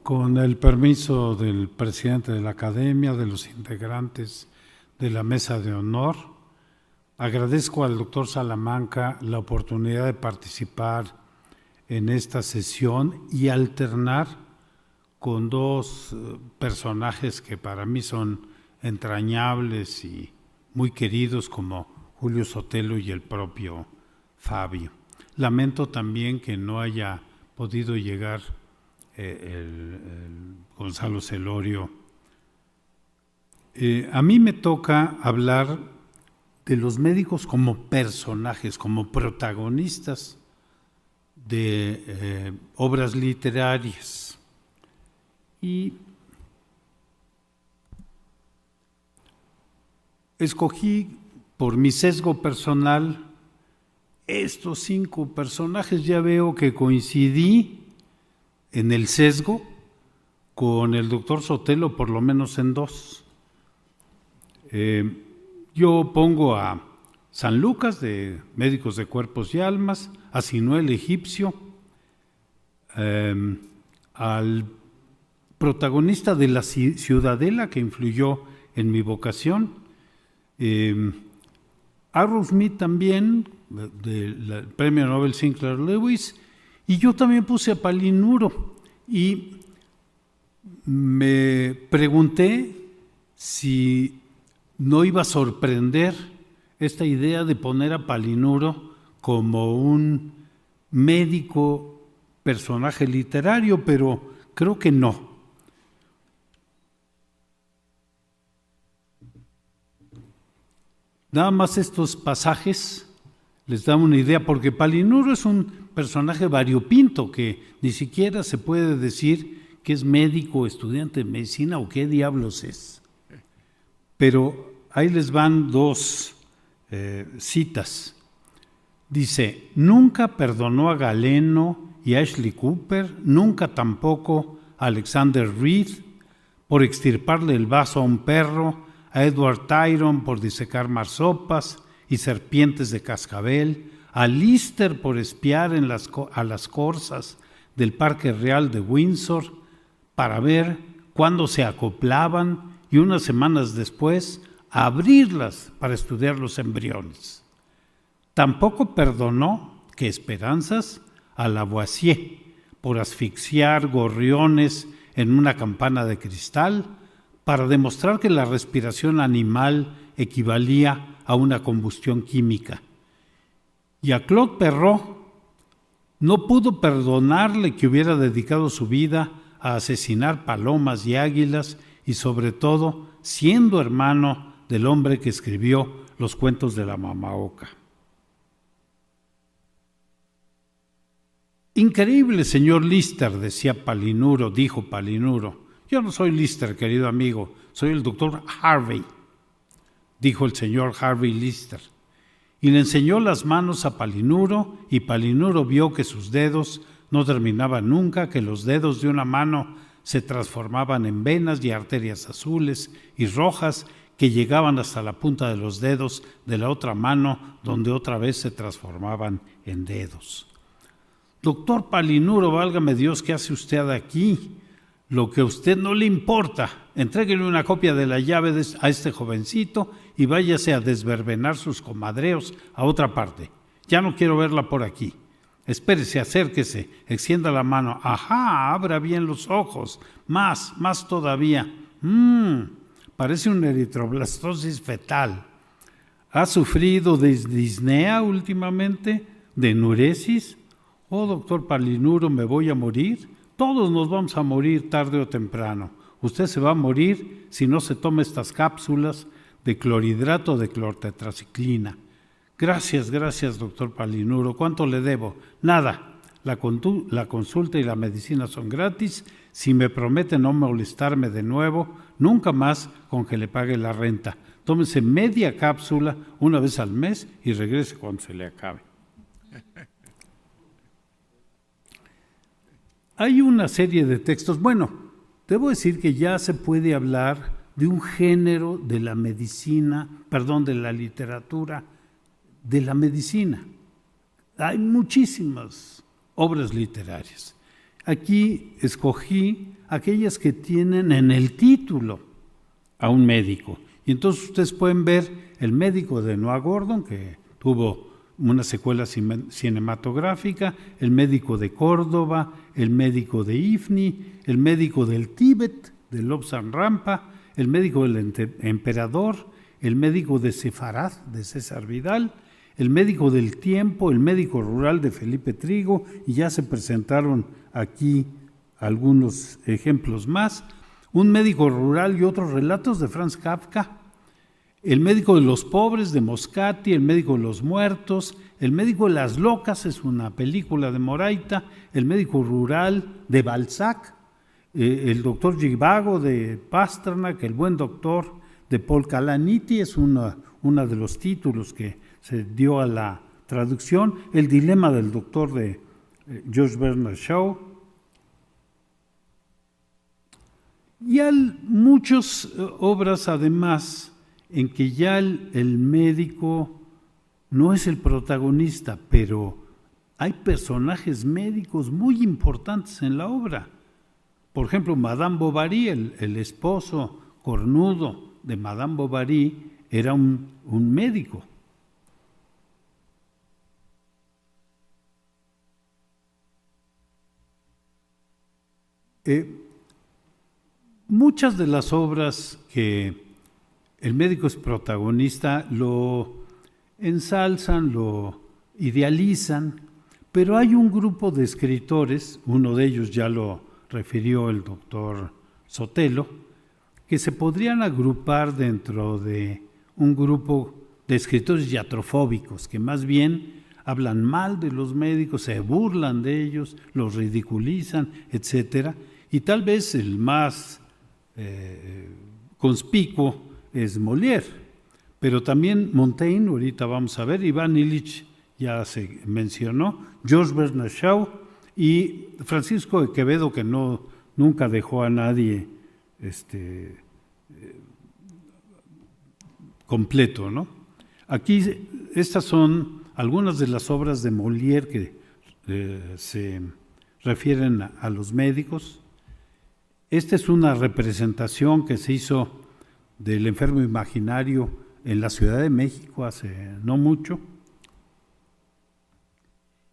Con el permiso del presidente de la Academia, de los integrantes de la Mesa de Honor, agradezco al doctor Salamanca la oportunidad de participar en esta sesión y alternar con dos personajes que para mí son entrañables y muy queridos, como Julio Sotelo y el propio Fabio. Lamento también que no haya podido llegar el Gonzalo Celorio. A mí me toca hablar de los médicos como personajes, como protagonistas de obras literarias. Y escogí por mi sesgo personal estos 5 personajes. Ya veo que coincidí en el sesgo con el doctor Sotelo, por lo menos en 2. Yo pongo a San Lucas, de Médicos de Cuerpos y Almas, a Sinué el Egipcio, al protagonista de La Ciudadela, que influyó en mi vocación, Arrowsmith también, del premio Nobel Sinclair Lewis, y yo también puse a Palinuro, y me pregunté si no iba a sorprender esta idea de poner a Palinuro como un médico personaje literario, pero creo que no. Nada más estos pasajes les dan una idea, porque Palinuro es un personaje variopinto que ni siquiera se puede decir que es médico, estudiante de medicina o qué diablos es. Pero ahí les van 2 citas. Dice: nunca perdonó a Galeno y a Ashley Cooper, nunca tampoco a Alexander Reed por extirparle el vaso a un perro, a Edward Tyron por disecar marsopas y serpientes de cascabel, a Lister por espiar a las corzas del Parque Real de Windsor para ver cuándo se acoplaban y unas semanas después a abrirlas para estudiar los embriones. Tampoco perdonó, qué esperanzas, a Lavoisier por asfixiar gorriones en una campana de cristal para demostrar que la respiración animal equivalía a una combustión química. Y a Claude Perrault no pudo perdonarle que hubiera dedicado su vida a asesinar palomas y águilas, y sobre todo siendo hermano del hombre que escribió los cuentos de la Mamaoca. Increíble, señor Lister, dijo Palinuro. Yo no soy Lister, querido amigo, soy el doctor Harvey, dijo el señor Harvey Lister. Y le enseñó las manos a Palinuro, y Palinuro vio que sus dedos no terminaban nunca, que los dedos de una mano se transformaban en venas y arterias azules y rojas que llegaban hasta la punta de los dedos de la otra mano, donde otra vez se transformaban en dedos. Doctor Palinuro, válgame Dios, ¿qué hace usted aquí? Lo que a usted no le importa, entréguele una copia de la llave a este jovencito y váyase a desverbenar sus comadreos a otra parte. Ya no quiero verla por aquí. Espérese, acérquese, extienda la mano. Ajá, abra bien los ojos. Más todavía. Parece una eritroblastosis fetal. ¿Ha sufrido de disnea últimamente? ¿De enuresis? Oh, doctor Palinuro, ¿me voy a morir? Todos nos vamos a morir tarde o temprano. Usted se va a morir si no se toma estas cápsulas de clorhidrato de clortetraciclina. Gracias, doctor Palinuro. ¿Cuánto le debo? Nada. La consulta y la medicina son gratis. Si me promete no molestarme de nuevo, nunca más con que le pague la renta. Tómese media cápsula una vez al mes y regrese cuando se le acabe. Hay una serie de textos. Bueno, debo decir que ya se puede hablar de un género de la medicina, de la literatura, de la medicina. Hay muchísimas obras literarias. Aquí escogí aquellas que tienen en el título a un médico. Y entonces ustedes pueden ver El médico de Noah Gordon, que tuvo una secuela cinematográfica, El médico de Córdoba, El médico de Ifni, El médico del Tíbet, de Lobsang Rampa, El médico del emperador, El médico de Sefarad, de César Vidal, El médico del tiempo, El médico rural de Felipe Trigo, y ya se presentaron aquí algunos ejemplos más. Un médico rural y otros relatos de Franz Kafka, El médico de los pobres de Moscati, El médico de los muertos, El médico de las locas es una película de Moraita, El médico rural de Balzac, El doctor Zhivago de Pasternak, El buen doctor de Paul Kalanithi es uno de los títulos que se dio a la traducción, El dilema del doctor de George Bernard Shaw. Y hay muchas obras además en que ya el médico no es el protagonista, pero hay personajes médicos muy importantes en la obra. Por ejemplo, Madame Bovary, el esposo cornudo de Madame Bovary, era un médico. Muchas de las obras que el médico es protagonista lo ensalzan, lo idealizan, pero hay un grupo de escritores, uno de ellos ya lo refirió el doctor Sotelo, que se podrían agrupar dentro de un grupo de escritores iatrofóbicos, que más bien hablan mal de los médicos, se burlan de ellos, los ridiculizan, etcétera, y tal vez el más conspicuo es Molière, pero también Montaigne, ahorita vamos a ver, Iván Illich ya se mencionó, George Bernard Shaw y Francisco de Quevedo, que nunca dejó a nadie completo, ¿no? Aquí estas son algunas de las obras de Molière que se refieren a los médicos. Esta es una representación que se hizo del enfermo imaginario en la Ciudad de México hace no mucho.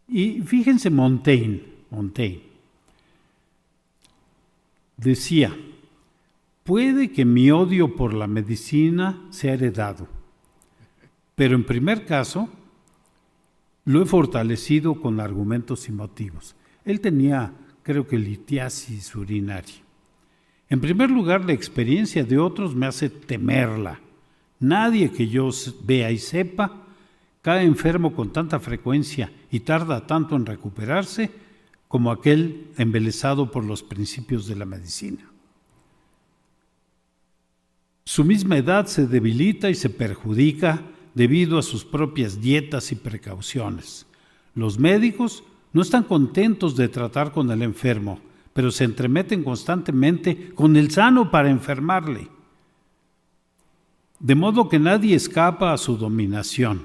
Y fíjense Montaigne decía, puede que mi odio por la medicina sea heredado, pero en primer caso lo he fortalecido con argumentos y motivos. Él tenía, creo que, litiasis urinaria. En primer lugar, la experiencia de otros me hace temerla. Nadie que yo vea y sepa cae enfermo con tanta frecuencia y tarda tanto en recuperarse como aquel embelesado por los principios de la medicina. Su misma edad se debilita y se perjudica debido a sus propias dietas y precauciones. Los médicos no están contentos de tratar con el enfermo, pero se entremeten constantemente con el sano para enfermarle. De modo que nadie escapa a su dominación.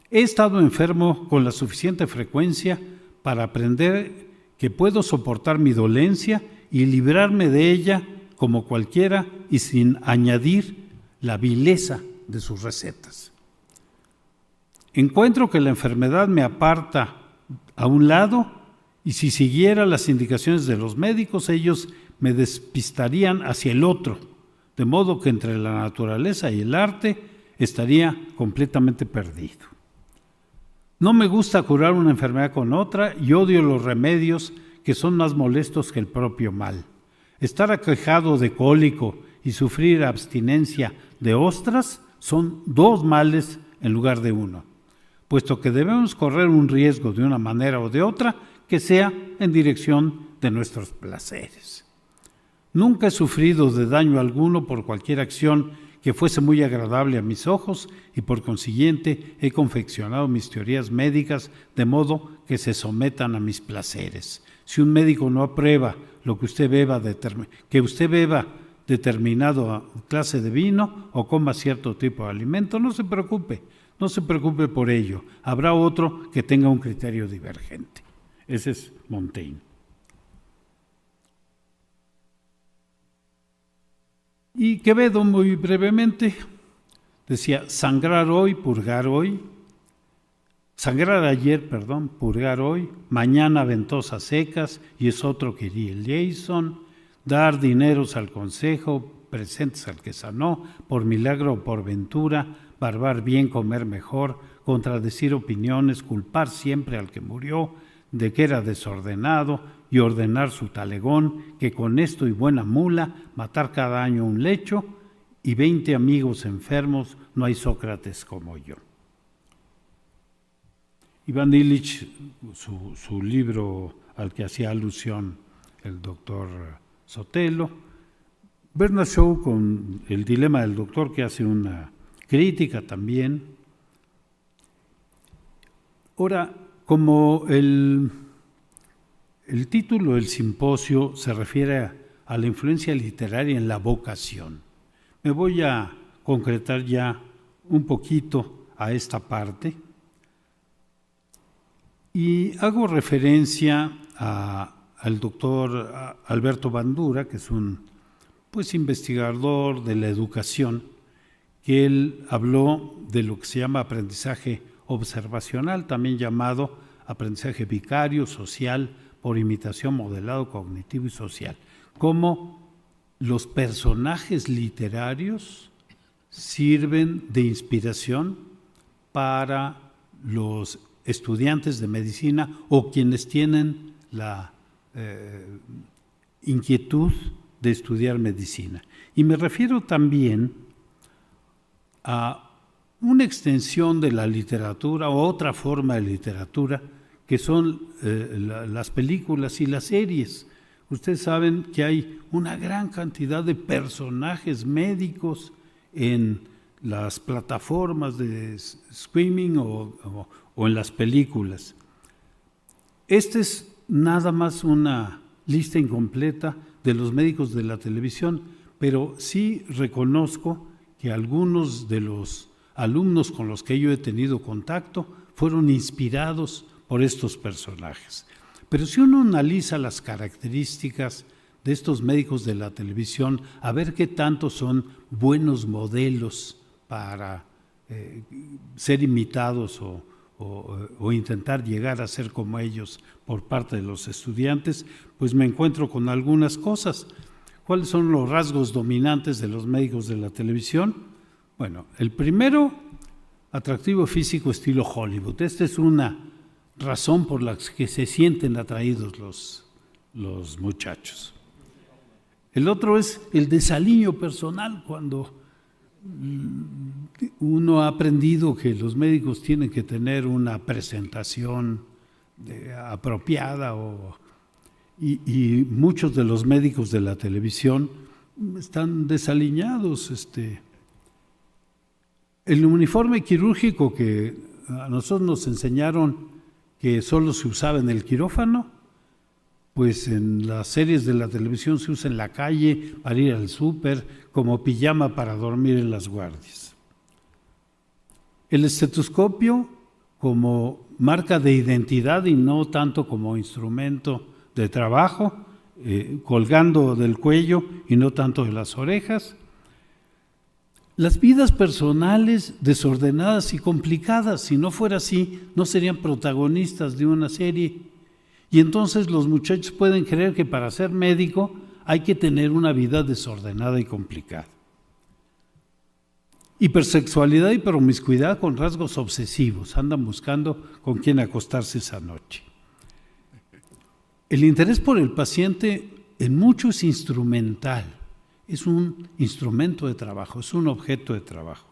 He estado enfermo con la suficiente frecuencia para aprender que puedo soportar mi dolencia y librarme de ella como cualquiera y sin añadir la vileza de sus recetas. Encuentro que la enfermedad me aparta a un lado y si siguiera las indicaciones de los médicos, ellos me despistarían hacia el otro, de modo que entre la naturaleza y el arte estaría completamente perdido. No me gusta curar una enfermedad con otra y odio los remedios que son más molestos que el propio mal. Estar aquejado de cólico y sufrir abstinencia de ostras son dos males en lugar de uno, puesto que debemos correr un riesgo de una manera o de otra que sea en dirección de nuestros placeres. Nunca he sufrido de daño alguno por cualquier acción que fuese muy agradable a mis ojos y por consiguiente he confeccionado mis teorías médicas de modo que se sometan a mis placeres. Si un médico no aprueba lo que usted beba, determinado clase de vino o coma cierto tipo de alimento, no se preocupe por ello. Habrá otro que tenga un criterio divergente. Ese es Montaigne. Y Quevedo, muy brevemente, decía: sangrar hoy, purgar hoy, sangrar ayer, perdón, purgar hoy, mañana ventosas secas, y es otro que iría el Jason, dar dineros al consejo, presentes al que sanó, por milagro o por ventura, barbar bien, comer mejor, contradecir opiniones, culpar siempre al que murió, de que era desordenado, y ordenar su talegón, que con esto y buena mula, matar cada año un lecho, y 20 amigos enfermos, no hay Sócrates como yo. Iván Illich, su libro al que hacía alusión el doctor Sotelo. Bernard Shaw con El dilema del doctor, que hace una crítica también. Ahora, como el título del simposio se refiere a la influencia literaria en la vocación, me voy a concretar ya un poquito a esta parte y hago referencia al doctor Alberto Bandura, que es un investigador de la educación, que él habló de lo que se llama aprendizaje observacional, también llamado aprendizaje vicario, social, por imitación, modelado, cognitivo y social. Cómo los personajes literarios sirven de inspiración para los estudiantes de medicina o quienes tienen la inquietud de estudiar medicina. Y me refiero también a una extensión de la literatura o otra forma de literatura que son las películas y las series. Ustedes saben que hay una gran cantidad de personajes médicos en las plataformas de streaming o en las películas. Esta es nada más una lista incompleta de los médicos de la televisión, pero sí reconozco que algunos de los alumnos con los que yo he tenido contacto fueron inspirados por estos personajes. Pero si uno analiza las características de estos médicos de la televisión, a ver qué tanto son buenos modelos para ser imitados o intentar llegar a ser como ellos por parte de los estudiantes, pues me encuentro con algunas cosas. ¿Cuáles son los rasgos dominantes de los médicos de la televisión? Bueno, el primero, atractivo físico estilo Hollywood. Esta es una razón por la que se sienten atraídos los muchachos. El otro es el desaliño personal, cuando uno ha aprendido que los médicos tienen que tener una presentación apropiada y muchos de los médicos de la televisión están desaliñados. El uniforme quirúrgico que a nosotros nos enseñaron que solo se usaba en el quirófano, pues en las series de la televisión se usa en la calle, para ir al súper, como pijama para dormir en las guardias. El estetoscopio como marca de identidad y no tanto como instrumento de trabajo, colgando del cuello y no tanto de las orejas. Las vidas personales desordenadas y complicadas, si no fuera así, no serían protagonistas de una serie. Y entonces los muchachos pueden creer que para ser médico hay que tener una vida desordenada y complicada. Hipersexualidad y promiscuidad con rasgos obsesivos, andan buscando con quién acostarse esa noche. El interés por el paciente en mucho es instrumental, es un instrumento de trabajo, es un objeto de trabajo.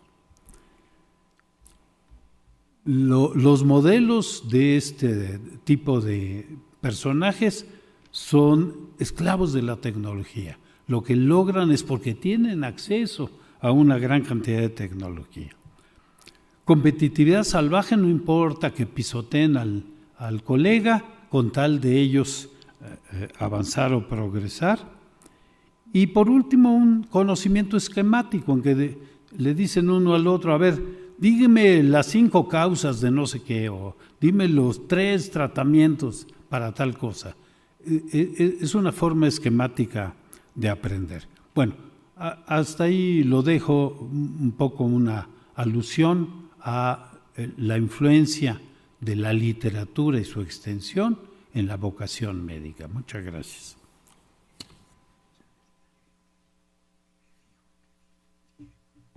Los modelos de este tipo de personajes son esclavos de la tecnología. Lo que logran es porque tienen acceso a una gran cantidad de tecnología. Competitividad salvaje, no importa que pisoteen al colega con tal de ellos avanzar o progresar. Y por último, un conocimiento esquemático en que le dicen uno al otro: a ver, dígame las 5 causas de no sé qué, o dime los 3 tratamientos para tal cosa. Es una forma esquemática de aprender. Bueno, Hasta ahí lo dejo, un poco una alusión a la influencia de la literatura y su extensión en la vocación médica. Muchas gracias.